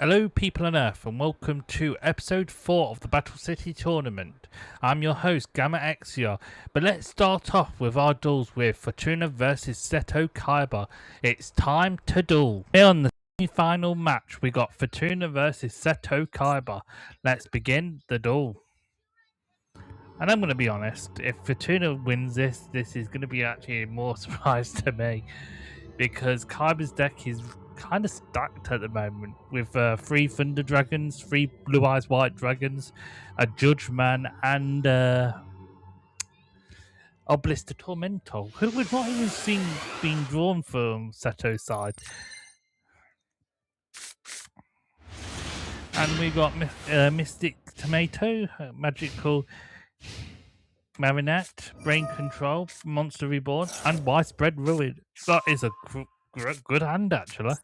Hello people on Earth and welcome to episode 4 of the Battle City tournament. I'm your host Gamma Yugioh, but let's start off with our duels with Fortuna versus Seto Kaiba. It's time to duel. Here on the semi-final match we got Fortuna versus Seto Kaiba. Let's begin the duel. And I'm going to be honest, if Fortuna wins this is going to be actually more surprise to me, because Kaiba's deck is kind of stacked at the moment with 3 Thunder Dragons, 3 Blue Eyes White Dragons, a Judge Man, and Obelisk Tormentor, who we've not even seen being drawn from Seto's side. And we got Mystic Tomato, Magical Marinette, Brain Control, Monster Reborn, and Widespread Ruin. That is a good hand, actually.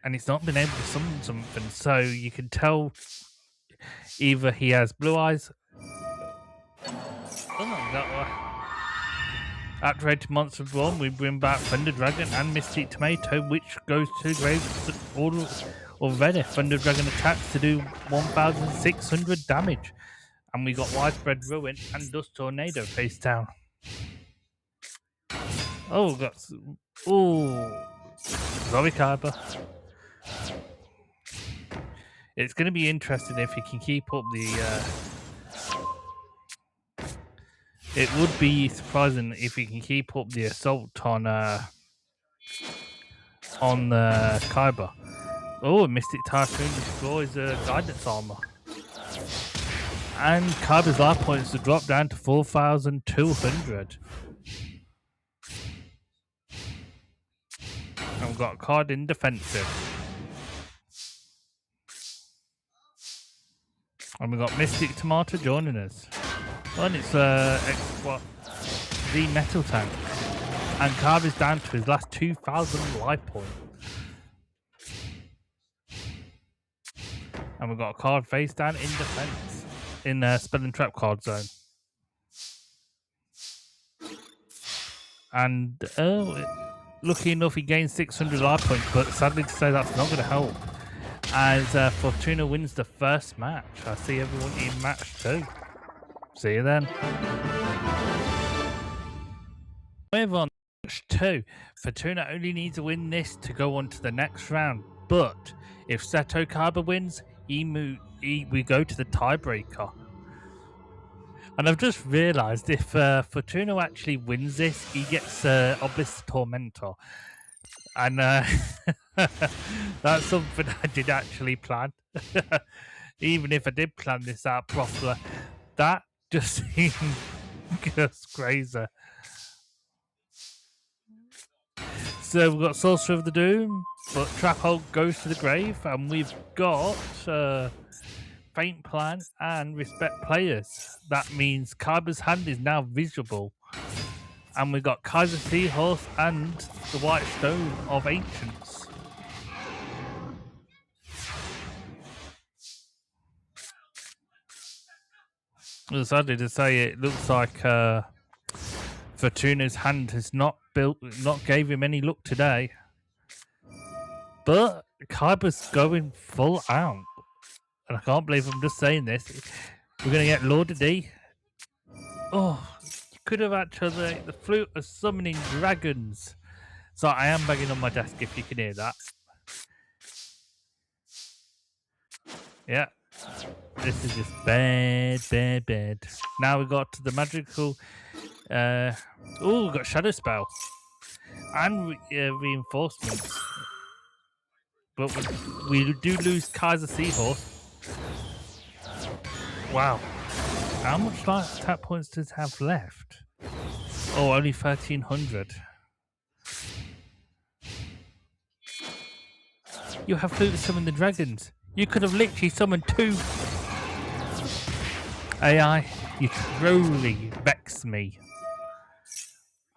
And he's not been able to summon something, so you can tell either he has Blue Eyes. Activated Monster Reborn, we bring back Thunder Dragon and Mystic Tomato, which goes to the grave already. Thunder Dragon attacks to do 1,600 damage. And we got Widespread Ruin and Dust Tornado face down. Oh, we got. Sorry, Kaiba. It's going to be interesting if he can keep up the. It would be surprising if he can keep up the assault on Kaiba. Oh, Mystic Typhoon destroys Guidance Armor. And Kaiba's life points to drop down to 4,200. And we've got a card in defensive. And we've got Mystic Tomato joining us. Well, it's the Metal Tank. And Kaiba's down to his last 2,000 life points. And we've got a card face down in defense in Spell and Trap card zone. And lucky enough, he gains 600 life points, but sadly to say that's not going to help. As Fortuna wins the first match. I see everyone in match 2. See you then. Over on match 2, Fortuna only needs to win this to go on to the next round. But if Seto Kaiba wins, we go to the tiebreaker. And I've just realised if Fortuna actually wins this, he gets Obelisk Tormentor. And that's something I did actually plan. Even if I did plan this out properly, that just seemed just crazy. So we've got Sorcerer of the Doom, but Trap Hole goes to the grave, and we've got Faint Plan and Respect Players. That means Kaiba's hand is now visible. And we've got Kaiser Seahorse and the White Stone of Ancients. Sadly to say, it looks like Fortuna's hand has not gave him any luck today. But Kaiba's going full out. And I can't believe I'm just saying this. We're going to get Lord of D. Oh, you could have actually the flute of summoning dragons. So I am banging on my desk if you can hear that. Yeah. This is just bad. Now we got the magical. We've got Shadow Spell and reinforcements. But we do lose Kaiser Seahorse. Wow. How much tap points does it have left? Oh, only 1,300. You have flute to summon the dragons. You could have literally summoned 2. AI, you truly vex me.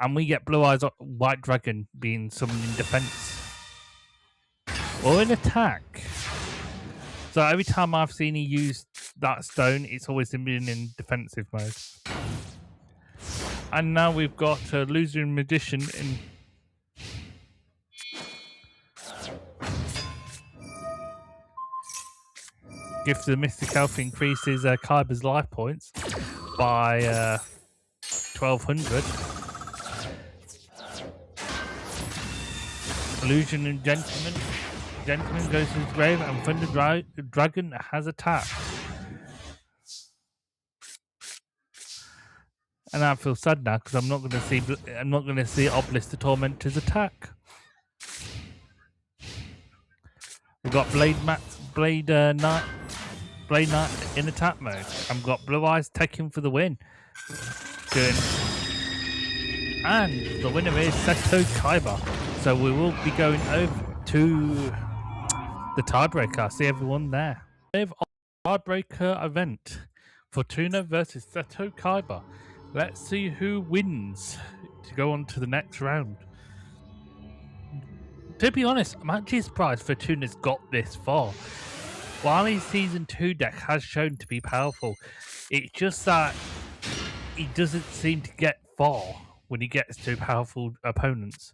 And we get Blue Eyes White Dragon being summoned in defense. Or in attack. So every time I've seen he use that stone, it's always been in defensive mode. And now we've got Illusion Magician in Gift of the Mystic Elf increases Kaiba's life points by 1200. Illusion and Gentleman. Gentleman goes to his grave, and Thunder Dragon has attacked. And I feel sad now because I'm not going to see Obelisk the Tormentor's attack. We've got Blade Knight in attack mode, and we've got Blue Eyes taking for the win. Good. And the winner is Seto Kaiba. So we will be going over to the tiebreaker. I see everyone there. We have a tiebreaker event. Fortuna versus Seto Kaiba. Let's see who wins to go on to the next round. To be honest, I'm actually surprised Fortuna's got this far. While his Season 2 deck has shown to be powerful, it's just that he doesn't seem to get far when he gets to powerful opponents.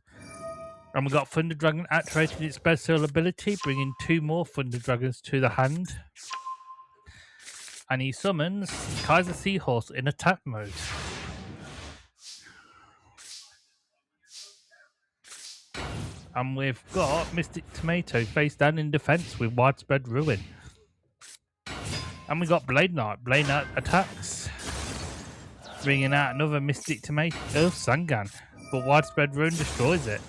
And we've got Thunder Dragon activating its special ability, bringing 2 more Thunder Dragons to the hand. And he summons Kaiser Seahorse in attack mode. And we've got Mystic Tomato face down in defense with Widespread Ruin. And we got Blade Knight. Blade Knight attacks, bringing out another Mystic Tomato Sangan, but Widespread Ruin destroys it.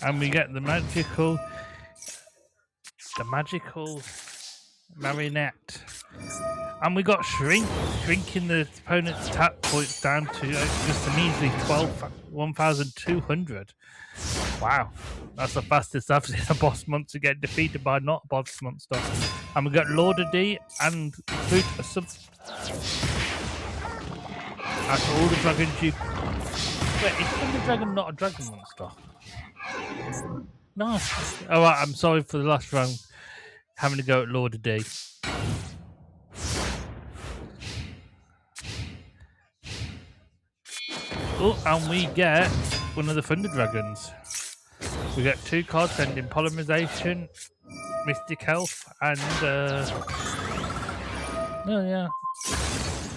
And we get the magical Marionette. And we got shrinking the opponent's attack points down to just a measly 1,200. Wow, that's the fastest I've seen a boss monster get defeated by not a boss monster. And we got Lord of D and Fruit of Sub. After all the dragons you. Wait, is Thunder Dragon not a dragon monster? No. Alright, I'm sorry for the last round having to go at Lord of D. Oh, and we get one of the Thunder Dragons. We get 2 cards sending Polymerization, Mystic Elf, and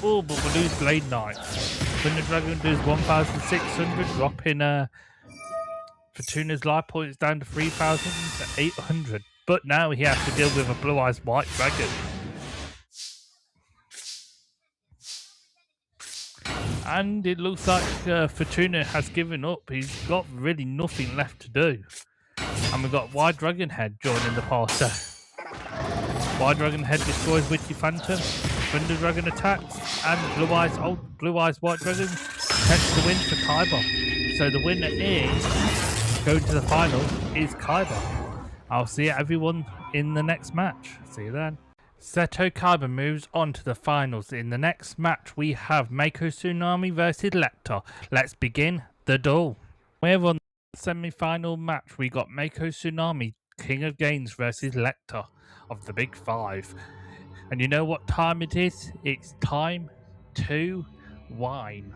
oh, but we lose Blade Knight. Thunder Dragon does 1,600, dropping Fortuna's life points down to 3,800. But now he has to deal with a Blue Eyes White Dragon. And it looks like Fortuna has given up. He's got really nothing left to do. And we've got White Dragon Head joining the party. White Dragon Head destroys Witchy Phantom. Thunder Dragon attacks. And Blue Eyes White Dragon takes the win for Kaiba. So the winner is, going to the final, is Kaiba. I'll see everyone in the next match. See you then. Seto Kaiba moves on to the finals. In the next match, we have Mako Tsunami versus Lecter. Let's begin the duel. We're on the semi-final match. We got Mako Tsunami, King of Games versus Lecter of the Big Five. And you know what time it is? It's time to dine.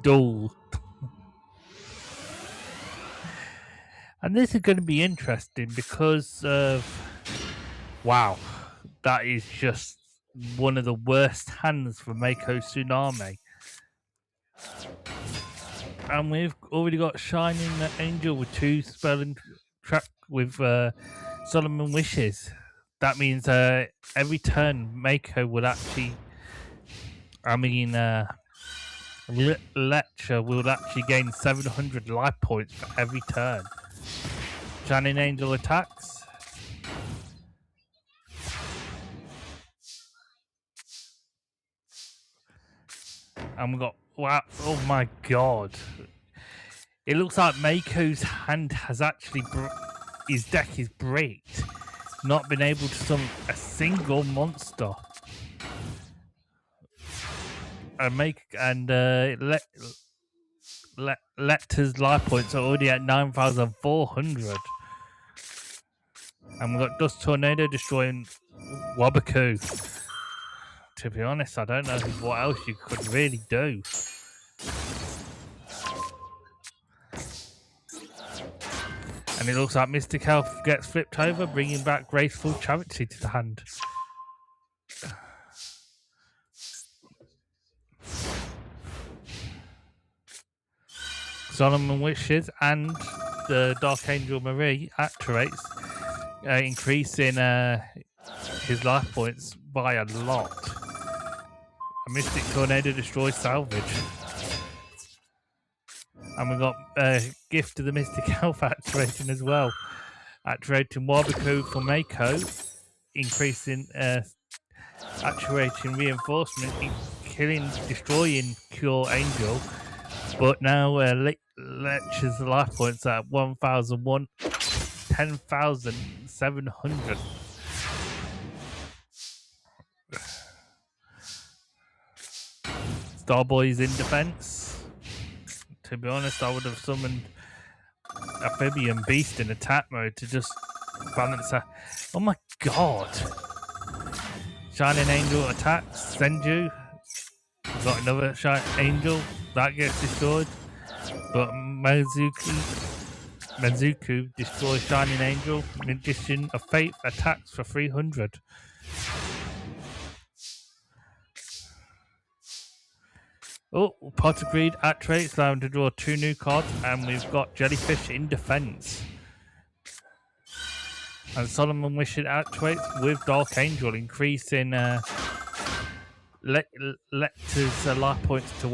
Duel. And this is going to be interesting because of... Wow, that is just one of the worst hands for Mako Tsunami. And we've already got Shining Angel with 2 spelling track with Solomon Wishes. That means every turn Mako will actually... Lecture will actually gain 700 life points for every turn. Shining Angel attacks. And we got, wow, oh my god. It looks like Mako's hand has actually, his deck is breaked. Not been able to summon a single monster. Lecter's life points are already at 9,400. And we've got Dust Tornado destroying Wabaku. To be honest, I don't know what else you could really do. And it looks like Mystic Health gets flipped over, bringing back Graceful Charity to the hand. Solomon Wishes and the Dark Angel Marie activates, increasing his life points by a lot. A Mystic Tornado destroys salvage. And we got Gift of the Mystic Health activating as well. Activating Wabiku for Mako, increasing activating reinforcement, destroying Cure Angel. But now Lech's life points at 10,700. Starboy's in defense. To be honest, I would have summoned Amphibian Beast in attack mode to just balance that. Oh my god! Shining Angel attacks Senju. We've got another Shining Angel that gets destroyed, but Mezuku destroys Shining Angel. Magician of Fate attacks for 300. Oh, Pot of Greed activates, allowing to draw 2 new cards, and we've got Jellyfish in defense. And Solomon Wish activates with Dark Angel, increasing Lecter's life points to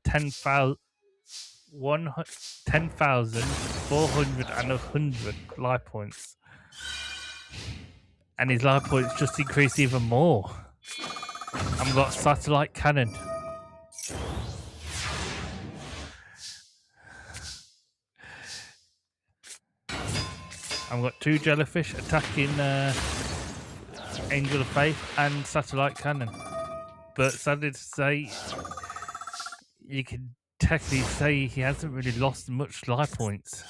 10,400 life points. And his life points just increase even more. And we've got Satellite Cannon. I've got 2 Jellyfish attacking Angel of Faith and Satellite Cannon. But sadly to say, you can technically say he hasn't really lost much life points.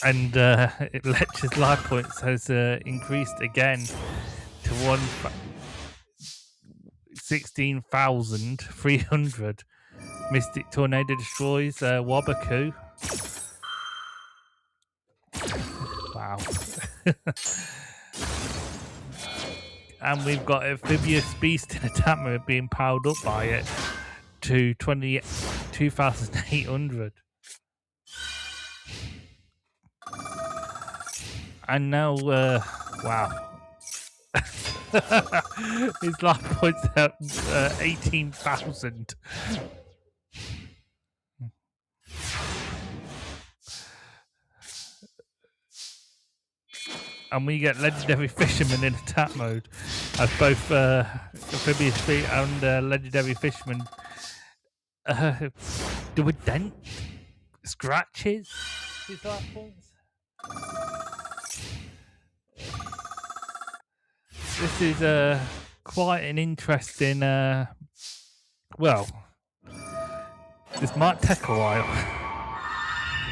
And Lech's life points has increased again to 16,300. Mystic Tornado destroys Wabaku. Wow. And we've got Amphibious Beast in attack mode being powered up by it to 22,800. And now, wow. His life points at 18,000. And we get Legendary Fisherman in attack mode, as both Amphibious Beast and Legendary Fisherman do a dent, scratches his life points. This is quite an interesting. Well, this might take a while.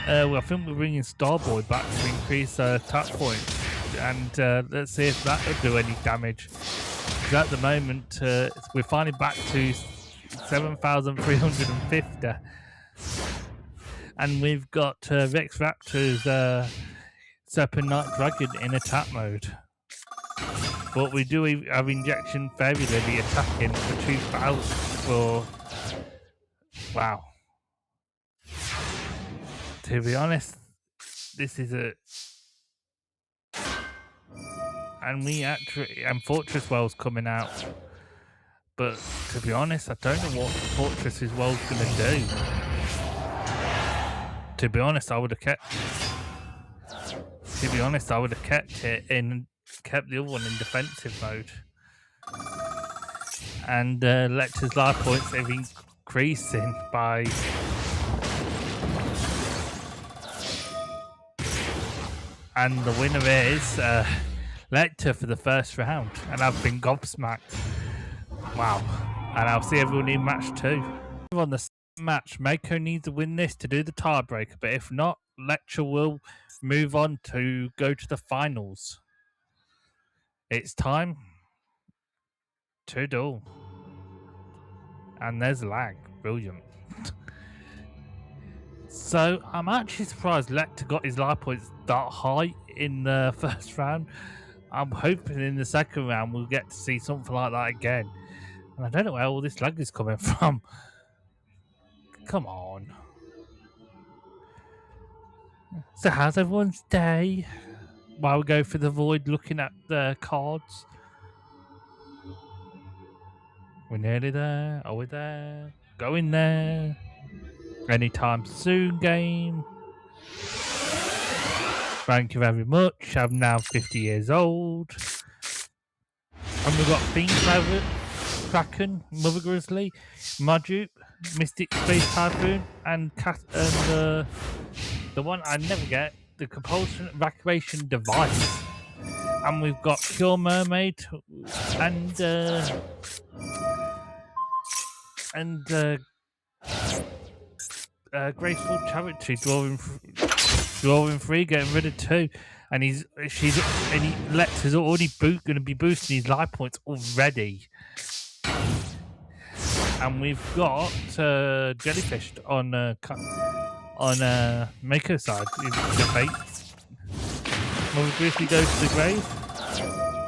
Well, I think we're bringing Starboy back to increase attack points, and let's see if that will do any damage. Because at the moment, we're finally back to 7,350, and we've got Rex Raptor's Serpent Knight Dragon in attack mode. But we do have Injection Fairy Lily attacking for 2,000 for... Wow. To be honest, this is a... And Fortress Well's coming out. But to be honest, I don't know what Fortress Well's going to do. To be honest, I would have kept it in... kept the other one in defensive mode, and Lecter's life points have increasing by and the winner is Lecter for the first round, and I've been gobsmacked. Wow. And I'll see everyone in match 2. On the match, Mako needs to win this to do the tiebreaker, but if not, Lecter will move on to go to the finals. It's time to duel. And there's lag. Brilliant. So I'm actually surprised Lecter got his life points that high in the first round. I'm hoping in the second round we'll get to see something like that again. And I don't know where all this lag is coming from. Come on. So how's everyone's day? While we go for the void looking at the cards. We're nearly there. Are we there? Going there. Anytime soon game. Thank you very much. I'm now 50 years old. And we've got Fiend Clover, Kraken, Mother Grizzly, Madupe, Mystic Space Typhoon, and the one I never get, the Compulsion Evacuation Device. And we've got Pure Mermaid and Graceful Charity drawing 3, getting rid of 2, and Lex is already going to be boosting his life points already. And we've got Jellyfish on Mako side. The fate. Mother Grizzly goes to the grave.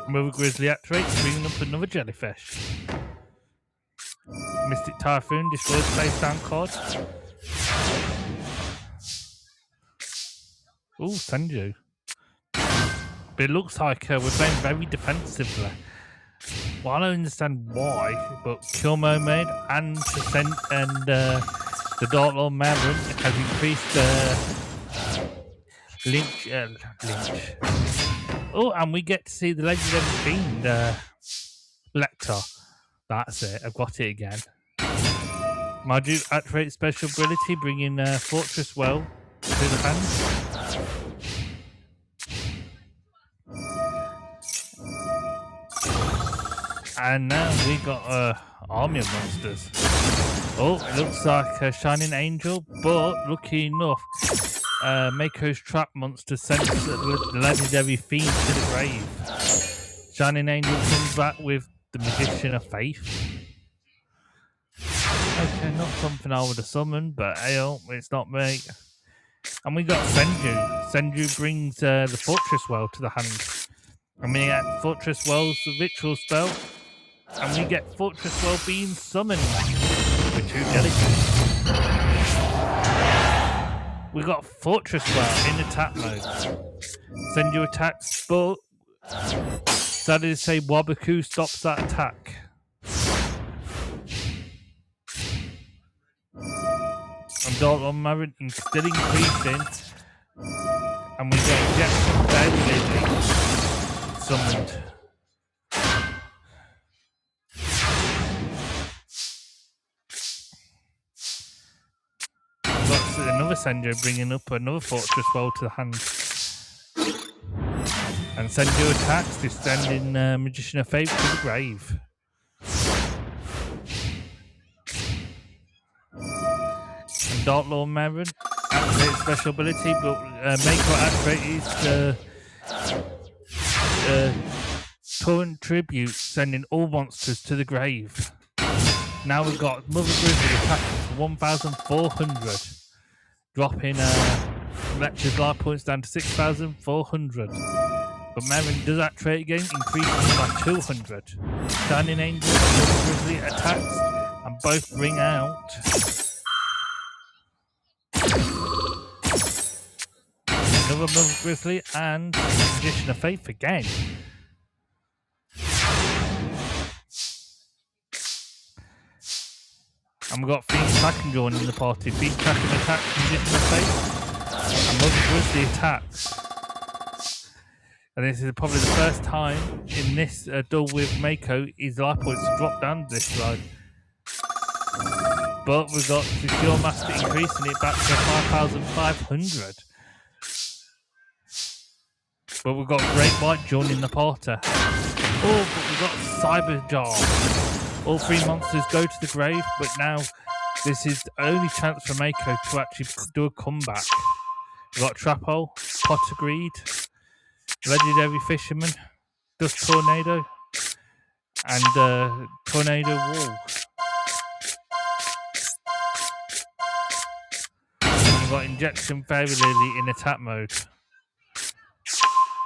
Mother Grizzly activates, bringing up another Jellyfish. Mystic Typhoon destroys face down card. Ooh, Senju. But it looks like we're playing very defensively. Well, I don't understand why, but Kill Mermaid and the Dark Lord Marin has increased Lynch. Oh, and we get to see the legendary fiend, Lecter. That's it, I've got it again. Maju activates special ability, bringing Fortress Well to the hand. And now we got army of monsters. Oh, it looks like a Shining Angel, but lucky enough, Mako's Trap monster sends the legendary fiend to the grave. Shining Angel comes back with the Magician of Faith. Okay, not something I would have summoned, but hey, it's not me. And we got Senju. Senju brings the Fortress Well to the hand. And we get Fortress Well's ritual spell. And we get Fortress Well being summoned with 2 jellyfish. We got Fortress Well in attack mode. Senju attacks, but sadly to say Wabaku stops that attack. And Dark Lord Marin still increasing. And we get Injection Deadly summoned. Another Senju bringing up another Fortress Well to the hand. And Senju attacks, descending Magician of Faith to the grave. And Dark Lord Marin activates special ability, but Mako activates Torrent Tribute, sending all monsters to the grave. Now we've got Mother Grizzly attacking for 1,400. Dropping Lecture's life points down to 6,400. But Marin does activate again, increasing by 200. Shining Angel and Mother Grizzly attacks, and both bring out another Mother Grizzly and Magician of Faith again. And we've got Fiend Kraken joining the party. Fiend Kraken attacks Magician of Faith. And Mother Grizzly attacks. And this is probably the first time in this duel with Mako his life points drop down this low. But we've got Secure Master increasing it back to 5,500. But we've got Great White joining the party. Oh, but we've got Cyber Jar. All 3 monsters go to the grave, but now this is the only chance for Mako to actually do a comeback. We've got Trapple, Potter Greed, Legendary Fisherman, Dust Tornado, and Tornado Wall. And we've got Injection Fairy Lily in attack mode.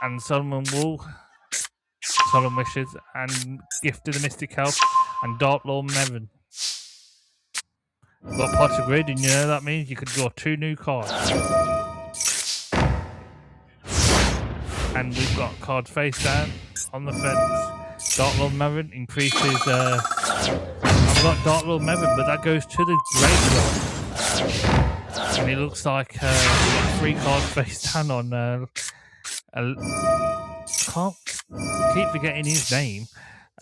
And Solemn Wishes, and Gift of the Mystic Elf, and Dark Lord Merrin. Got Pot of Grid, and you know that means you could draw 2 new cards. And we've got cards face down on the fence. Dark Lord Merrin increases. I've got Dark Lord Merrin, but that goes to the graveyard. And it looks like we've got 3 cards face down on. Can't keep forgetting his name.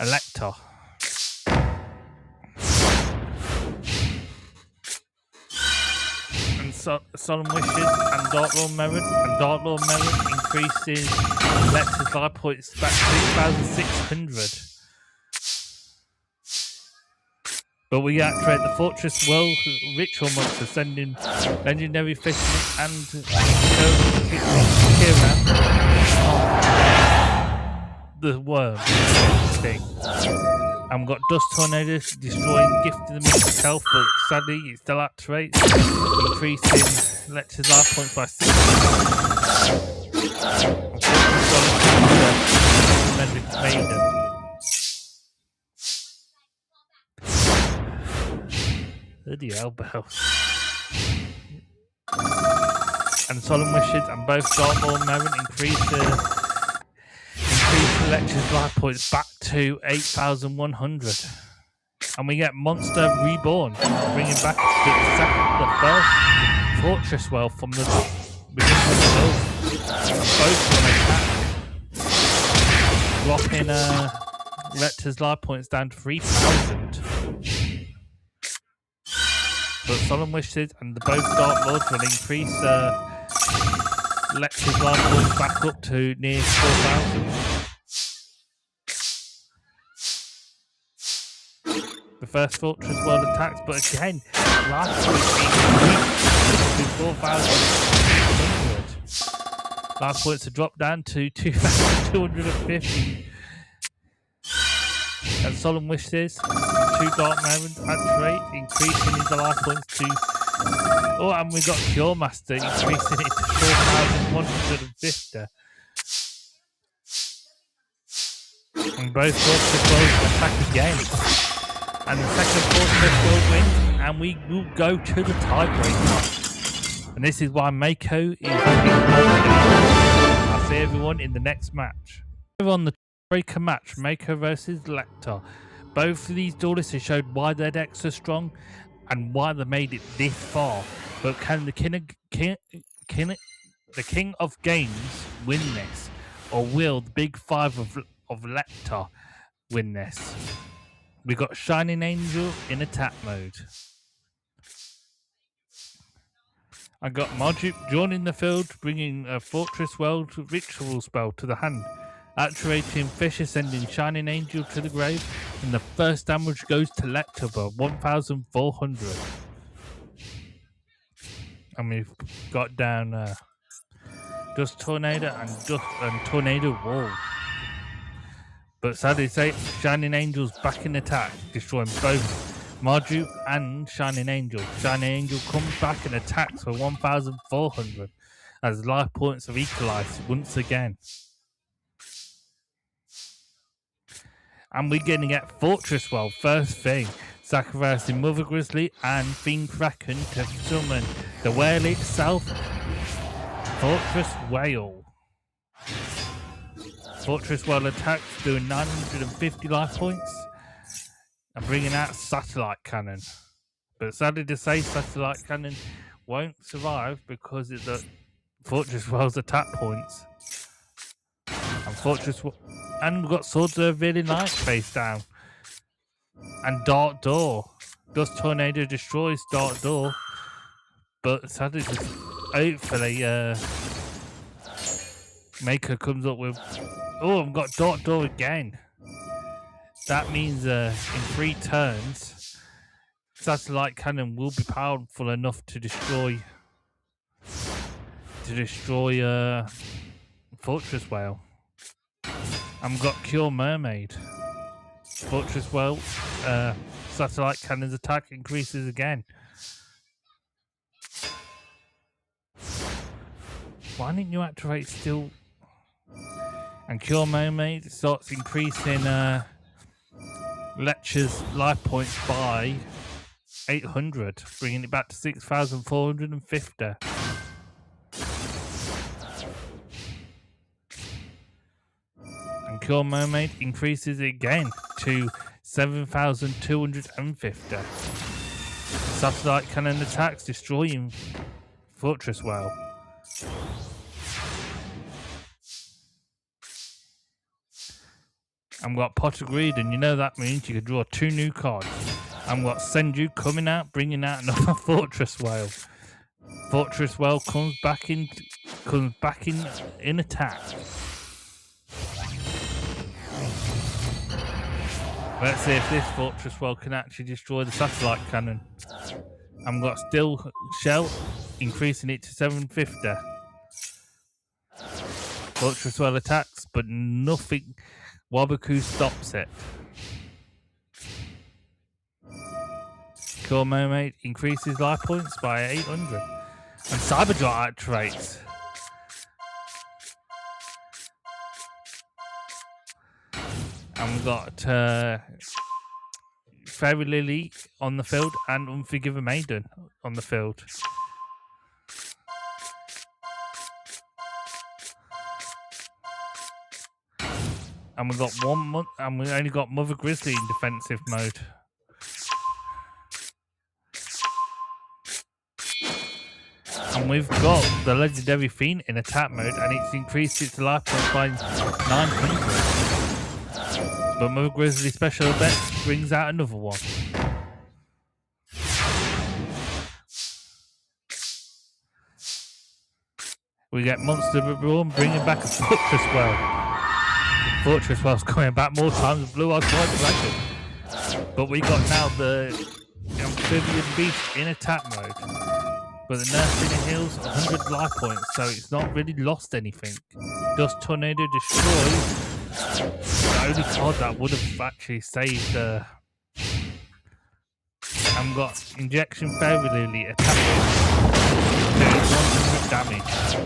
Elector. And Solemn Wishes and Dark Lord Merrin. And Dark Lord Merrin increases Elector's life points back to 6,600. But we activate the Fortress World Ritual Monster, sending Legendary Fisherman and the worm thing. And we've got Dust Tornado destroying Gift of the Mystic Elf, but sadly it still activates, increasing Lecter's life points by 6. Maiden. Bloody hell, bells. And Solemn Wishes and both Dark Lord Merrin increase the Lecture's life points back to 8,100. And we get Monster Reborn, bringing back the first Fortress Well from the beginning of the build. Both on attack, dropping Lecture's life points down to 3,000. But Solemn Wishes and both Dark Lords will increase Lecture's life points back up to near 4,000. The first Fortress World attacks, but again, life points increased to 4,600. Life points are dropped down to 2,250. And Solemn Wishes, 2 Dark Merrins activate, increasing his life points to. Oh, and we got Cure Master, increasing it to 4,150. And both Fortress Worlds attack again. And the second Fortress World wins, and we will go to the tiebreaker. And this is why Mako is. I'll see everyone in the next match. Over on the tiebreaker match, Mako versus Lecter. Both of these duelists showed why their decks are strong and why they made it this far. But can the King of Games win this, or will the Big Five of Lecter win this? We got Shining Angel in attack mode. I got Marjup joining the field, bringing a Fortress World Ritual spell to the hand. Activating Fisher, sending Shining Angel to the grave, and the first damage goes to Lecter by 1,400. And we've got down Dust Tornado and Tornado Wall. But sadly, Shining Angel's back in attack, destroying both Marju and Shining Angel. Shining Angel comes back and attacks for 1,400 as life points are equalized once again. And we're going to get Fortress Well first thing, sacrificing Mother Grizzly and Fiend Kraken to summon the whale itself, Fortress Whale. Fortress Well attacks, doing 950 life points and bringing out Satellite Cannon. But sadly to say, Satellite Cannon won't survive because it's the Fortress Well's attack points. And we've got Swords of Really Light face down. And Dark Door. Dust Tornado destroys Dark Door. But sadly, hopefully, Maker comes up with. Oh, I've got Dark Door again. That means in 3 turns, Satellite Cannon will be powerful enough to destroy Fortress Whale. And we've got Cure Mermaid. Fortress Whale, Satellite Cannon's attack increases again. Why didn't you activate still? And Cure Mermaid starts increasing Lecture's life points by 800, bringing it back to 6,450. And Cure Mermaid increases it again to 7,250. Satellite cannon attacks, destroying Fortress Well. And we've got Pot of Greed, and you know that means you can draw 2 new cards. And we've got Senju coming out, bringing out another Fortress Whale. Fortress Whale comes back in attack. Let's see if this Fortress Whale can actually destroy the satellite cannon. And we've got Still Shell, increasing it to 750. Fortress Whale attacks, but nothing. Wabaku stops it. Cure Mermaid increases life points by 800. And Cyberdrop activates. And we've got Fairy Lily on the field and Unforgiven Maiden on the field. And we've got and we only got Mother Grizzly in defensive mode. And we've got the Legendary Fiend in attack mode, and it's increased its life points by 900. But Mother Grizzly special effects brings out another one. We get Monster Brawn bringing back a Fortress Well. Fortress Well's coming back more times with Blue Eyes White Dragon. But we got now the Amphibian Beast in attack mode. But the Nursing heals 100 life points, so it's not really lost anything. Dust Tornado destroys the only card that would have actually saved. And got Injection Fairy Lily attacking, doing 100 damage.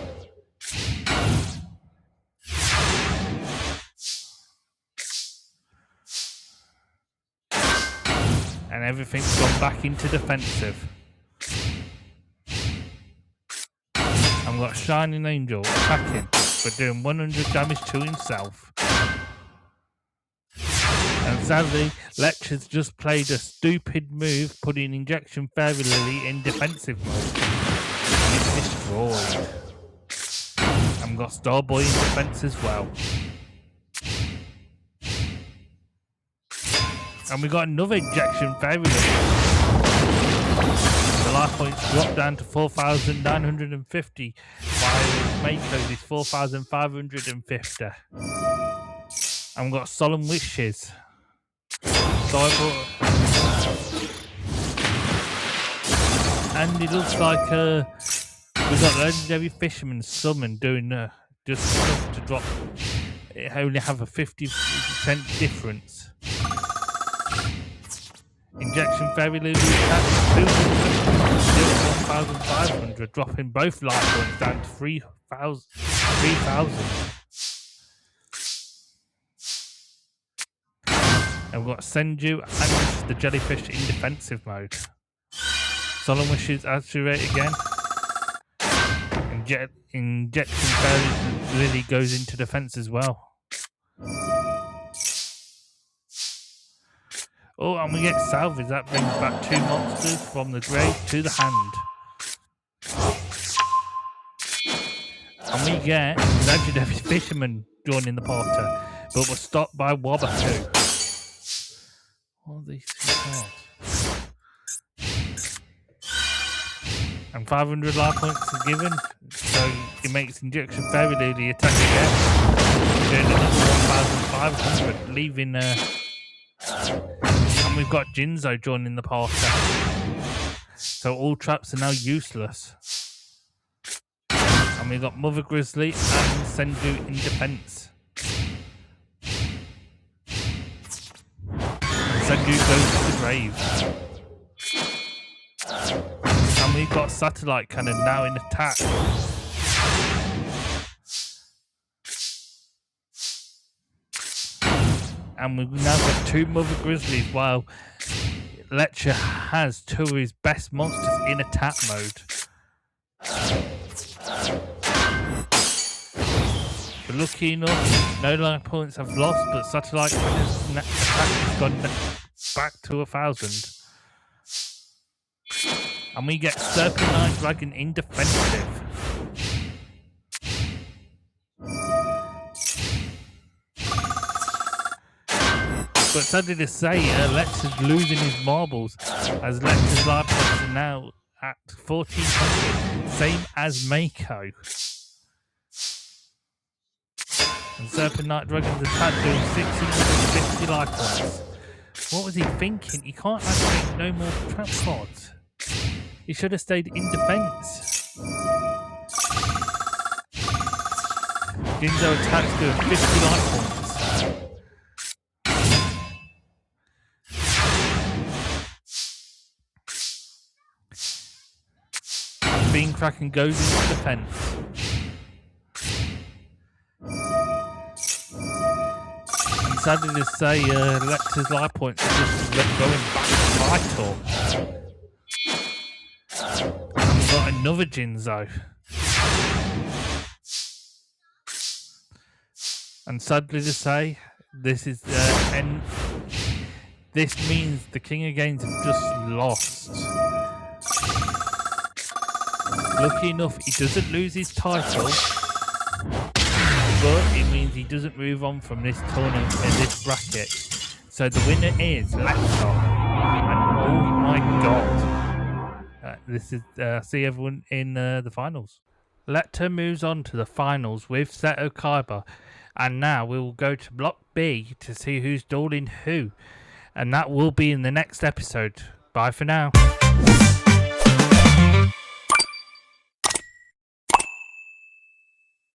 And everything's gone back into defensive. And we've got Shining Angel attacking, but doing 100 damage to himself. And sadly, Lecture's just played a stupid move, putting Injection Fairy Lily in defensive mode. And it's destroyed. And we've got Starboy in defense as well. And we got another Injection Fairy Lily. The life points drop down to 4,950, while Mako's is 4,550. And we've got Solemn Wishes. And it looks like we've got Legendary Fisherman Summon doing just enough to drop. It only have a 50% difference. Injection Fairy Lily attack 200, 1,500, dropping both life points down to 3,000. And we've got Senju and the Jellyfish in defensive mode. Solemn Wishes activate again. Injection Fairy Lily goes into defense as well. Oh, and we get Salvage. That brings back 2 monsters from the grave to the hand. And we get Legendary Fisherman joining the party, but we're stopped by Wabaku. What are these 2 cards? And 500 life points are given, so it makes Injection Fairy Lily attack again. Doing another 1,500, leaving and we've got Jinzo joining the party. So all traps are now useless. And we've got Mother Grizzly and Senju in defense. Senju goes to the grave. And we've got Satellite Cannon now in attack. And we've now got 2 Mother Grizzlies, while Lecter has 2 of his best monsters in attack mode. But lucky enough, no life points have lost, but Satellite Cannon's attack has gone back to 1,000. And we get Serpentine Dragon in defensive. But sadly to say, Lecter's losing his marbles, as Lecter's life points are now at 1,400, same as Mako. And Serpentine Dragon's attack doing 650 life points. What was he thinking? He can't activate no more trap cards. He should have stayed in defense. Ginzo attacks doing 50 life points. Bean Kraken goes into defense. And sadly to say, Lecter's life points are just going back vital. We've got another Ginzo. And sadly to say, this is and this means the King of Games have just lost. Lucky enough, he doesn't lose his title, but it means he doesn't move on from this tournament in this bracket. So the winner is Lecter. And oh my god. This is see everyone in the finals. Lecter moves on to the finals with Seto Kaiba, and now we will go to Block B to see who's dueling who, and that will be in the next episode. Bye for now.